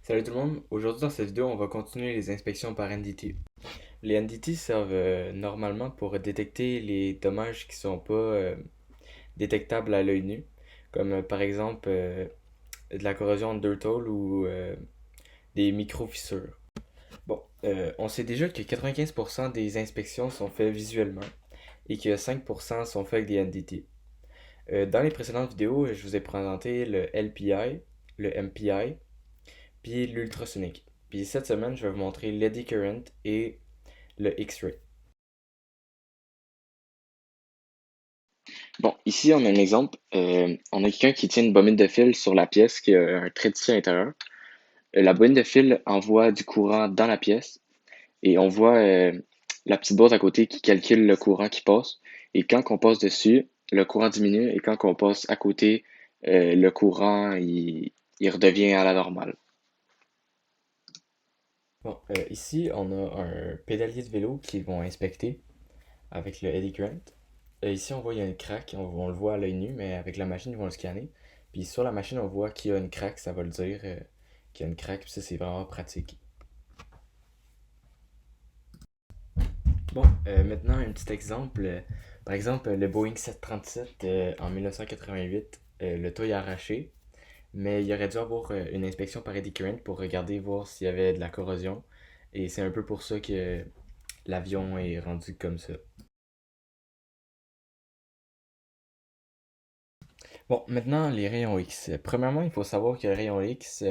Salut tout le monde, aujourd'hui dans cette vidéo on va continuer les inspections par NDT. Les NDT servent normalement pour détecter les dommages qui sont pas détectables à l'œil nu, comme par exemple de la corrosion de dirt hole ou des micro-fissures. Bon, on sait déjà que 95% des inspections sont faites visuellement et que 5% sont faites avec des NDT. Dans les précédentes vidéos, je vous ai présenté le LPI, le MPI, puis l'ultrasonique. Puis cette semaine, je vais vous montrer l'eddy current et le X-ray. Bon, ici, on a un exemple. On a quelqu'un qui tient une bobine de fil sur la pièce qui a un trait de tissu à l'intérieur. La bobine de fil envoie du courant dans la pièce et on voit la petite boîte à côté qui calcule le courant qui passe. Et quand on passe dessus, le courant diminue et quand on passe à côté, le courant il redevient à la normale. Bon, ici, on a un pédalier de vélo qu'ils vont inspecter avec le eddy current. Ici, on voit qu'il y a une craque, on le voit à l'œil nu, mais avec la machine, ils vont le scanner. Puis sur la machine, on voit qu'il y a une craque, ça va le dire qu'il y a une craque, puis ça, c'est vraiment pratique. Bon, maintenant, un petit exemple. Par exemple, le Boeing 737 en 1988, le toit est arraché, mais il aurait dû avoir une inspection par eddy current pour regarder, voir s'il y avait de la corrosion. Et c'est un peu pour ça que l'avion est rendu comme ça. Bon, maintenant, les rayons X. Premièrement, il faut savoir que les rayons X,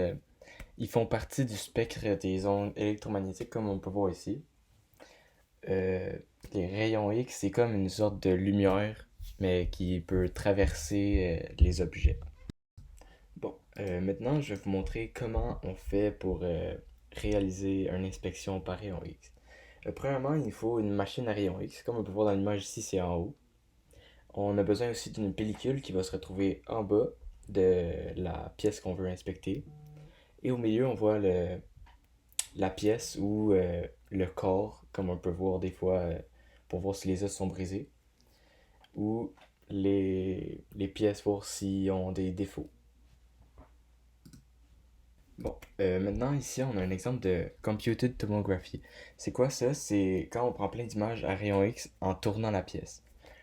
ils font partie du spectre des ondes électromagnétiques, comme on peut voir ici. Euh, les rayons X, c'est comme une sorte de lumière, mais qui peut traverser les objets. Bon, maintenant, je vais vous montrer comment on fait pour réaliser une inspection par rayon X. Premièrement, il faut une machine à rayon X. Comme on peut voir dans l'image ici, c'est en haut. On a besoin aussi d'une pellicule qui va se retrouver en bas de la pièce qu'on veut inspecter. Et au milieu, on voit la pièce ou le corps, comme on peut voir des fois pour voir si les os sont brisés, ou les pièces pour s'ils ont des défauts. Bon, maintenant ici on a un exemple de computed tomography. C'est quoi ça? C'est quand on prend plein d'images à rayon X en tournant la pièce.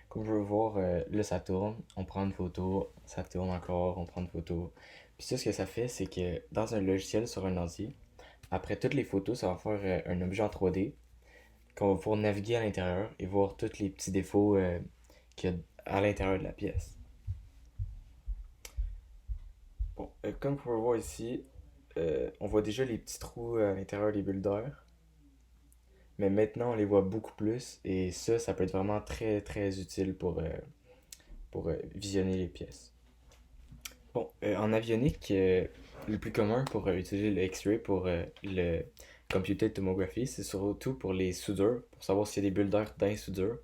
Comme je veux voir, là ça tourne, on prend une photo, ça tourne encore, on prend une photo. Puis ça, ce que ça fait, c'est que dans un logiciel sur un ordi, après toutes les photos, ça va faire un objet en 3D qu'on va pouvoir naviguer à l'intérieur et voir tous les petits défauts qu'il y a à l'intérieur de la pièce. Bon, comme vous pouvez voir ici, on voit déjà les petits trous à l'intérieur des bulles d'air. Mais maintenant, on les voit beaucoup plus et ça peut être vraiment très très utile pour visionner les pièces. Bon, en avionique, le plus commun pour utiliser le X-ray pour le computed tomography, c'est surtout pour les soudures, pour savoir s'il y a des bulles d'air dans les soudures.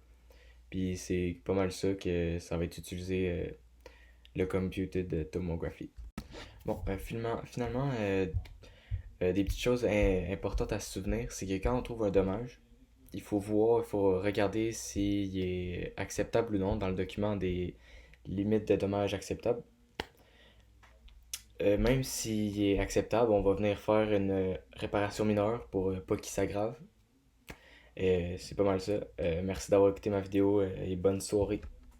Puis c'est pas mal ça que ça va être utilisé le computed tomography. Bon, finalement, des petites choses importantes à se souvenir, c'est que quand on trouve un dommage, il faut voir, il faut regarder s'il est acceptable ou non dans le document des limites de dommages acceptables. Même s'il est acceptable, on va venir faire une réparation mineure pour pas qu'il s'aggrave. C'est pas mal ça. Merci d'avoir écouté ma vidéo et bonne soirée.